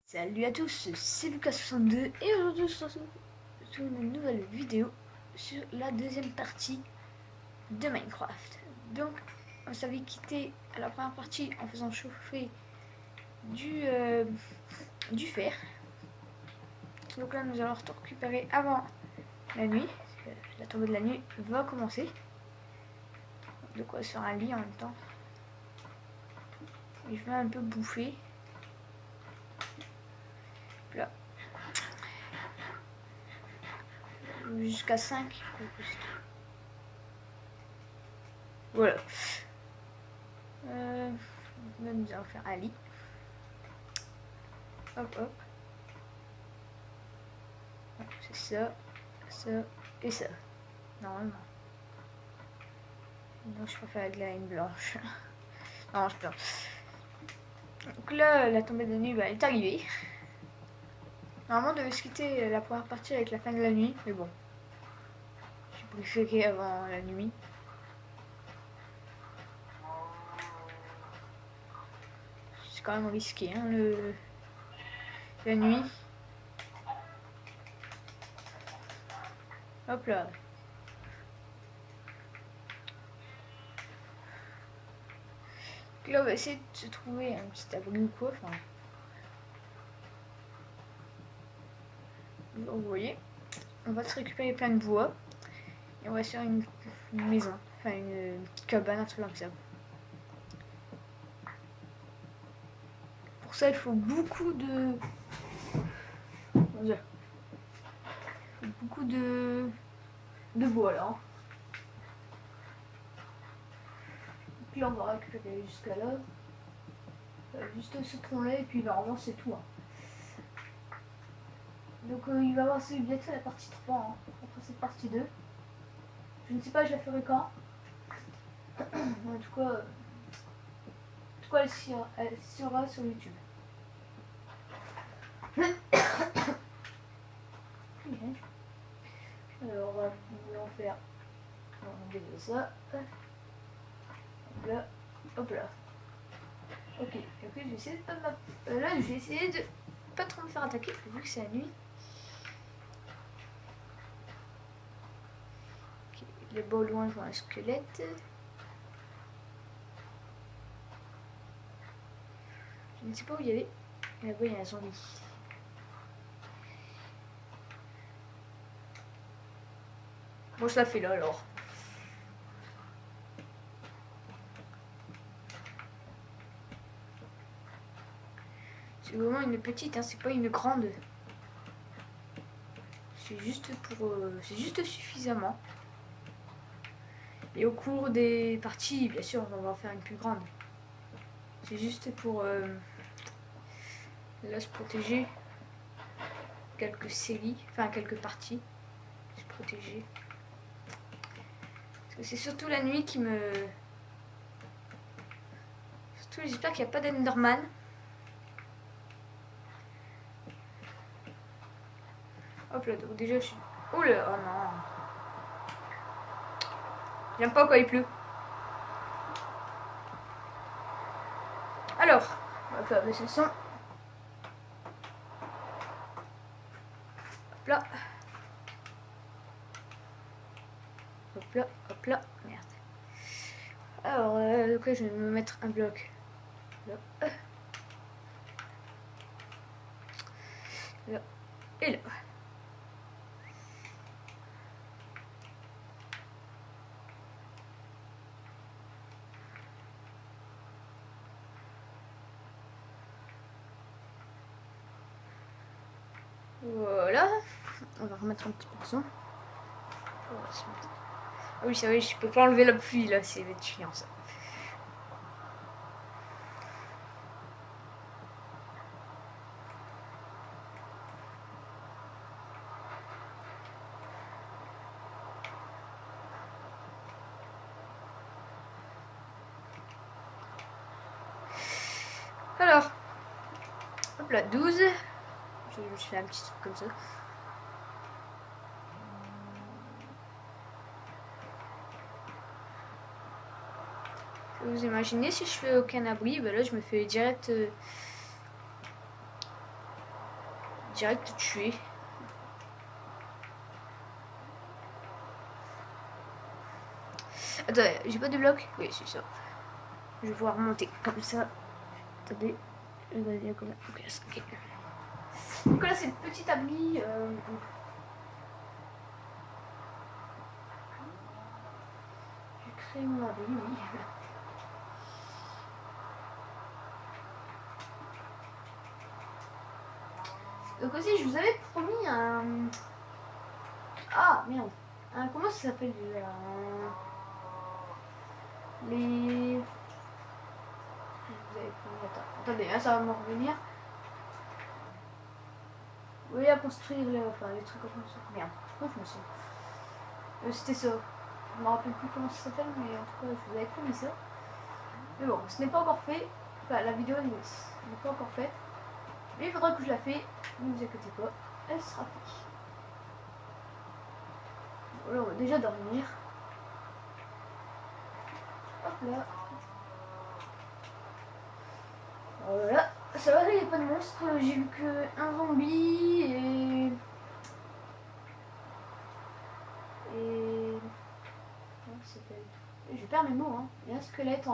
Salut à tous, c'est Lucas62 et aujourd'hui on se retrouve sur une nouvelle vidéo sur la deuxième partie de Minecraft. Donc on s'avait quitté à la première partie en faisant chauffer du fer. Donc là nous allons tout récupérer avant la nuit, parce que la tombée de la nuit va commencer. De quoi se faire un lit en même temps. Et je vais un peu bouffer. Là. Jusqu'à 5. Voilà. Nous allons faire un lit. Hop hop. C'est ça, ça et ça. Normalement. Donc je préfère avec la laine blanche. Non, je peux. Donc là, la tombée de nuit est arrivée. Normalement, on devait se quitter la première partie avec la fin de la nuit, mais bon. J'ai préféré avant la nuit. C'est quand même risqué, hein, la nuit. Hop là. Donc là, on va essayer de se trouver un petit abri ou quoi. Enfin, vous voyez, on va se récupérer plein de bois. Et on va se faire une maison. Enfin, une petite cabane, un truc comme ça. Pour ça, il faut beaucoup de... Beaucoup de bois là. Donc là on va récupérer jusqu'à là. Juste ce tronc là et puis normalement c'est tout. Hein. Donc il va y avoir bientôt la partie 3 hein, après cette partie 2. Je ne sais pas je la ferai quand. En tout cas elle sera sur YouTube. Alors on va faire on va enlever ça. Hop là, hop là. Ok, et après je vais essayer de pas là je vais essayer de pas trop me faire attaquer vu que c'est la nuit. Okay, là-bas au loin je vois un squelette. Je ne sais pas où il y avait. Là-bas il y a un zombie. Bon, je la fais là alors. C'est vraiment une petite, hein, c'est pas une grande. C'est juste pour, c'est juste suffisamment. Et au cours des parties, bien sûr, on va en faire une plus grande. C'est juste pour là se protéger. Quelques séries, enfin quelques parties. Se protéger. Parce que c'est surtout la nuit qui me. Surtout, j'espère qu'il n'y a pas d'Enderman. Hop là, donc déjà je suis. Oh là, oh non. J'aime pas quand il pleut. Alors, on va faire baisser le son. Hop là. Hop là, merde. Alors, donc là, je vais me mettre un bloc. Là. Là. Et là. Voilà. On va remettre un petit peu de son. Ah oui, c'est vrai, je peux pas enlever la pluie là, c'est chiant ça. Alors, hop là, 12. Je fais un petit truc comme ça. Vous imaginez si je fais aucun abri, bah là je me fais direct direct tuer. Attends, j'ai pas de bloc? Oui, c'est ça. Je vais pouvoir monter comme ça. Attendez, je vais dire comme ça. Ok. Donc là, c'est le petit abri. J'ai créé mon abri, oui. Donc aussi, je vous avais promis un... Ah, merde. Comment ça s'appelle déjà les... Je vous avais promis... Attendez, hein, ça va me revenir. Oui, à construire les, enfin, les trucs comme ça. Merde, pourquoi je me sens... C'était ça. Je me rappelle plus comment ça s'appelle, mais en tout cas, je vous avais promis ça. Mais bon, ce n'est pas encore fait. Enfin, la vidéo n'est pas encore faite. Mais il faudra que je la fasse. Ne vous inquiétez pas, elle sera faite. Voilà, on va déjà dormir. Hop là. Voilà, ça va, il n'y a pas de monstre. J'ai vu qu'un zombie et... Comment ça s'appelle? Je perds mes mots, hein. Il y a un squelette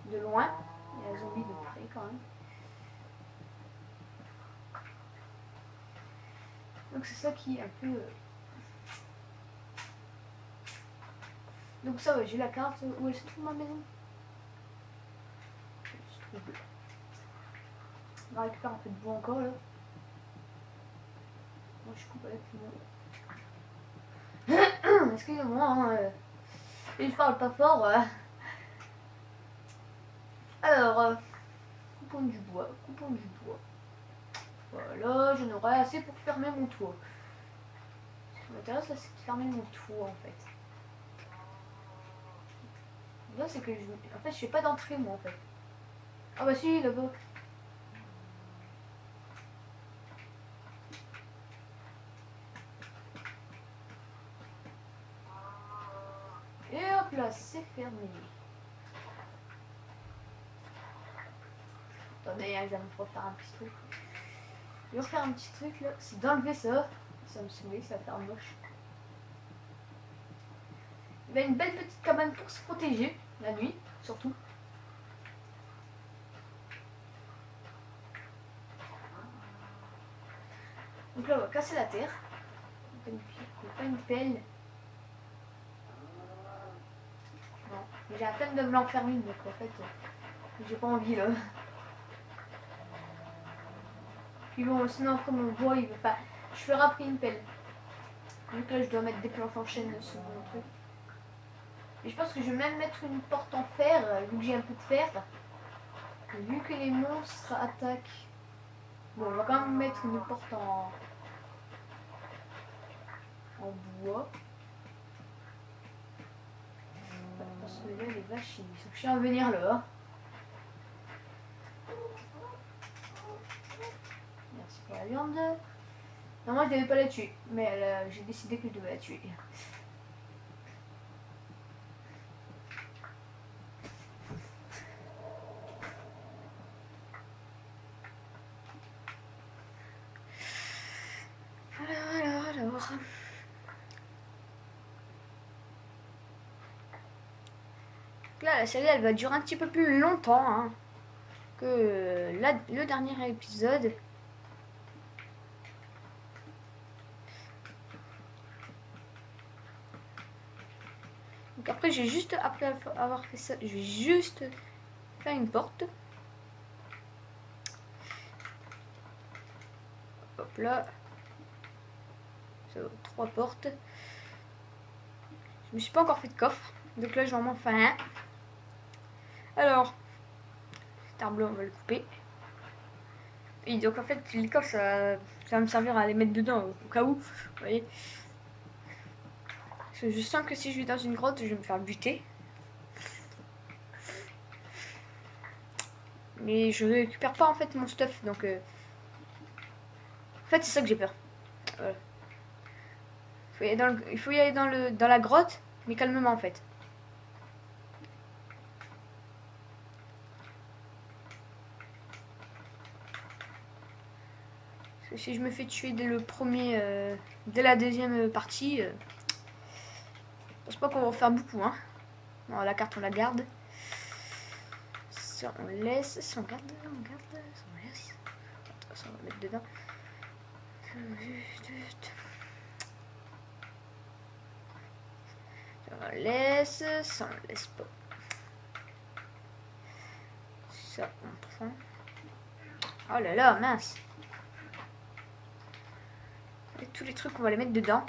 de loin. Il y a un zombie de près quand même. Donc c'est ça qui est un peu... Donc ça, ouais, j'ai la carte. Où elle se trouve ma maison? Elle se trouve là. On va récupérer un peu de bois encore là. Moi je coupe avec mon... Excusez-moi, hein, et je parle pas fort. Alors, coupons du bois. Voilà, j'en aurai assez pour fermer mon toit. Ce qui m'intéresse là, c'est de fermer mon toit en fait. Là, c'est que en fait, je fais pas d'entrée moi en fait. Ah bah si, là-bas. Et hop là, c'est fermé. Attendez, ils vont me refaire un petit truc. Je vais refaire un petit truc là, c'est d'enlever ça. Ça me saoule, ça va faire moche. Il y a une belle petite cabane pour se protéger, la nuit, surtout. Donc là, on va casser la terre. Pas une pelle. Non, j'ai à peine de me l'enfermer, donc en fait, j'ai pas envie là. Puis bon, sinon, comme on voit, enfin, je ferai après une pelle. Donc là, je dois mettre des planches en chaîne sur mon truc. Et je pense que je vais même mettre une porte en fer, vu que j'ai un peu de fer. Vu que les monstres attaquent. Bon, on va quand même mettre une porte en bois. Parce que là, les vaches, ils sont chiants à venir là. Merci pour la viande. Non, moi je devais pas la tuer, mais j'ai décidé que je devais la tuer. Alors. Là, la série elle va durer un petit peu plus longtemps hein, que le dernier épisode. Donc après, après avoir fait ça, je vais juste faire une porte. Hop là. Ça, 3 portes. Je me suis pas encore fait de coffre. Donc là, je vais en faire un. Alors, cet arbre-là, on va le couper. Et donc en fait, les coffres, ça va me servir à les mettre dedans au cas où. Vous voyez. Parce que je sens que si je vais dans une grotte, je vais me faire buter. Mais je récupère pas en fait mon stuff, donc en fait c'est ça que j'ai peur. Voilà. Il faut y aller dans la grotte, mais calmement en fait. Parce que si je me fais tuer dès le premier, dès la deuxième partie, je pense pas qu'on va en faire beaucoup, hein. Non, la carte on la garde. Ça on laisse, ça on garde, ça on laisse. Attends, ça on va mettre dedans. Ça on laisse, ça on laisse pas. Ça on prend. Oh là là, mince. Et tous les trucs on va les mettre dedans.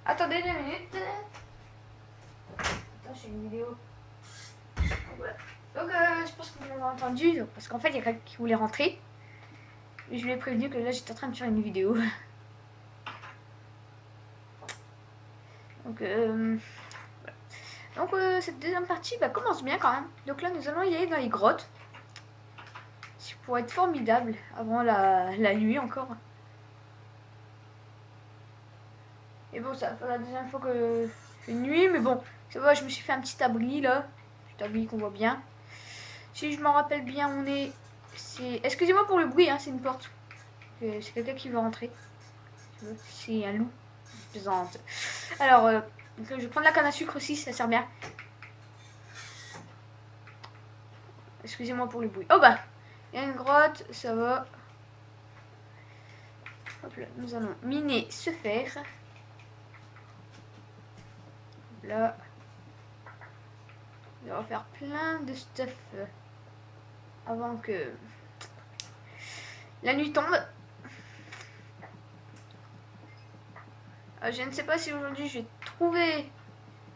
Attendez 2 minutes. Attends, j'ai une vidéo. Voilà. Donc je pense que vous l'avez entendu, parce qu'en fait il y a quelqu'un qui voulait rentrer. Et je lui ai prévenu que là j'étais en train de faire une vidéo. Donc, cette deuxième partie commence bien quand même. Donc là nous allons y aller dans les grottes. Ce qui pourrait être formidable avant la nuit encore. Et bon, ça fait la deuxième fois que je fais nuit, mais bon, ça va, je me suis fait un petit abri là. Petit abri qu'on voit bien. Si je m'en rappelle bien, on est... Excusez-moi pour le bruit, hein, c'est une porte. C'est quelqu'un qui veut rentrer. C'est un loup. Je plaisante. Alors, je vais prendre la canne à sucre aussi, ça sert bien. Excusez-moi pour le bruit. Oh bah, il y a une grotte, ça va. Hop là, nous allons miner ce fer. Là, on va faire plein de stuff avant que la nuit tombe. Je ne sais pas si aujourd'hui je vais trouver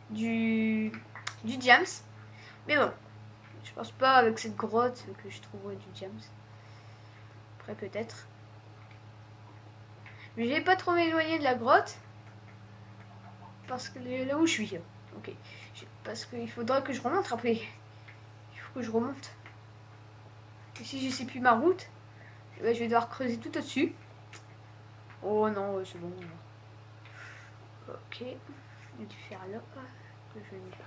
du diams, mais bon, je pense pas avec cette grotte que je trouverai du diams. Après peut-être. Mais je vais pas trop m'éloigner de la grotte parce que là où je suis. Ok. Parce qu'il faudra que je remonte après. Il faut que je remonte. Et si je sais plus ma route, eh ben, je vais devoir creuser tout au-dessus. Oh non, c'est bon. Ok. Il y a du fer là. Que je vais mettre.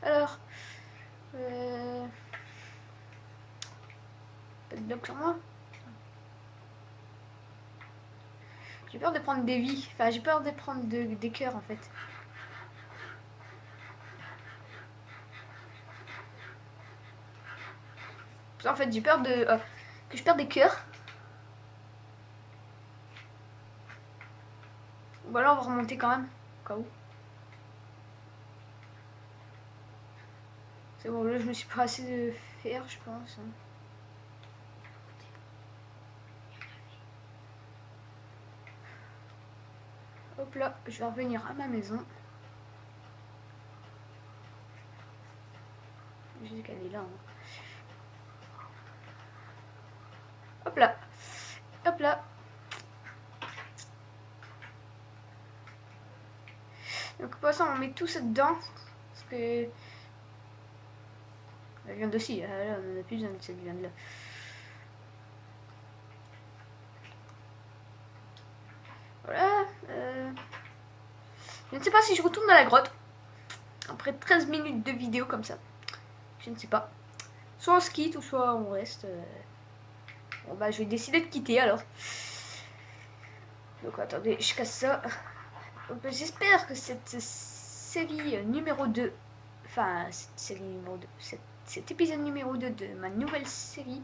Alors. Pas de bloc sur moi. J'ai peur de prendre des vies. Enfin, j'ai peur de prendre des cœurs en fait. En fait, j'ai peur de que je perde des cœurs. Ou alors on va remonter quand même. Au cas où. C'est bon, là je me suis pas assez de fer, je pense. Hop là, je vais revenir à ma maison. Je sais qu'elle est là. Hein. Hop là. Hop là. Donc pour ça on met tout ça dedans. Parce que... La viande aussi. Là on n'a plus besoin de cette viande là. Voilà. Je ne sais pas si je retourne dans la grotte. Après 13 minutes de vidéo comme ça. Je ne sais pas. Soit on se quitte ou soit on reste. Bon bah je vais décider de quitter alors. Donc attendez, je casse ça. J'espère que cette série numéro 2, enfin cette série numéro 2, cet épisode numéro 2 de ma nouvelle série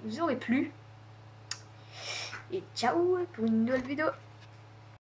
vous aurait plu. Et ciao pour une nouvelle vidéo.